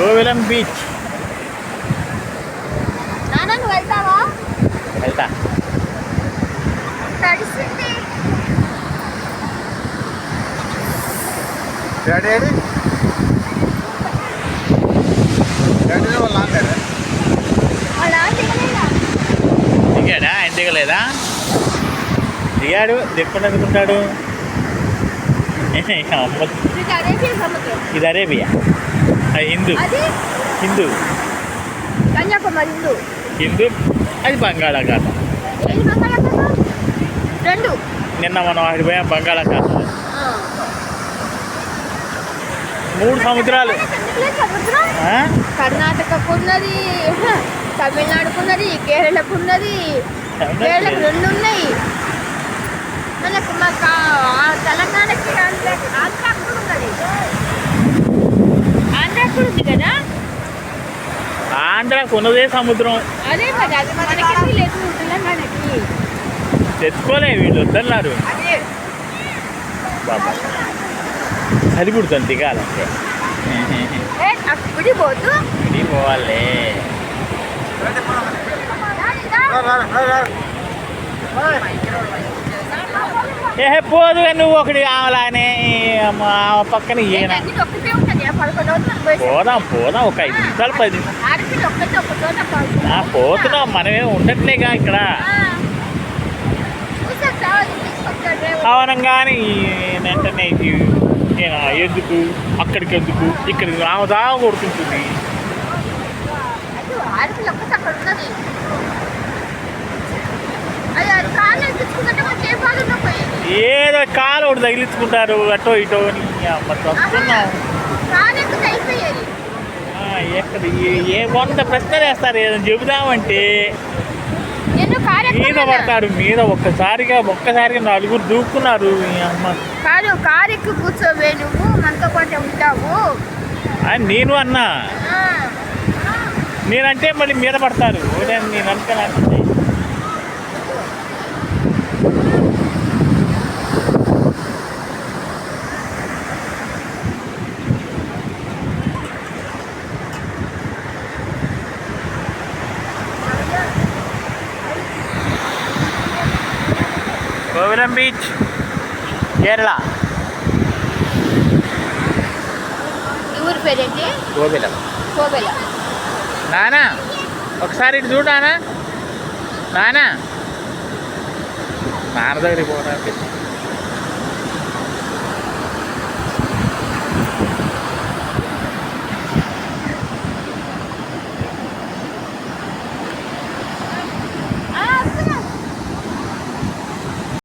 కోవెలం beach. నువ్వు వెళ్తావా? వెళ్తా. తడిసింది. డాడీ దిగాడా? ఆయన దిగలేదా? దిగాడు. దిక్కుండా ఎందుకుంటాడు? ఇది అరేబియా, హిందూ. హిందూ కన్యాకుమారి హిందూ. హిందూ, అది బంగాళాఖాతం. రెండు నిన్న మనం అక్కడికి పోయాం బంగాళాఖాతం. 3 సముద్రాలు. కర్ణాటకకు ఉన్నది, తమిళనాడుకు ఉన్నది, కేరళకు ఉన్నది. కేరళకు 2 ఉన్నాయి. మనకు మాకు తెలంగాణకి ఆంధ్రాకు కూడా ఉన్నది. ఆంధ్రాకు ఉంది కదా. ఆంధ్రాకు ఉన్నదే సముద్రం. అదే మరి, అది మనకి లేదు తెలంగాణకి. తెచ్చుకోలే, వీళ్ళు వద్దన్నారు. బాబా అది పుడుతుంది దిగాలంటే. విడిపోతు విడిపోవాలి. పోదు నువ్వు ఒకటి కావాలనే పక్కన ఈయన. పోదాం పోదాం, ఒక 5 నిమిషాలు 10 నిమిషాలు పోతున్నాం. మనమే ఉండట్లేగా ఇక్కడ. అవనంగానే వెంటనే ఎందుకు అక్కడికి, ఎందుకు ఇక్కడికి రామదా కొడుతుంటుంది. ఏదో కాలు ఒకటి తగిలించుకుంటారు అటో ఇటో. వస్తున్నాం ఎక్కడ ఏ వంద ప్రశ్నలు వేస్తారు. ఏదైనా చెబుదామంటే మీద పడతాడు. మీద ఒక్కసారిగా 4 దూకున్నారు. అమ్మ కారు ఎక్కి కూర్చోవే, నువ్వు మనతో పాటు ఉంటావు అని నేను అన్నా. నేనంటే మళ్ళీ మీద పడతారు. నేను అనుకున్నాను. కోవెలం బీచ్, కేరళ. ఊరి పేరేంటి? కోవెలం. కోవెలం. నానా ఒకసారి ఇటు చూడానా? నాన్న దగ్గరికి పోవడానికి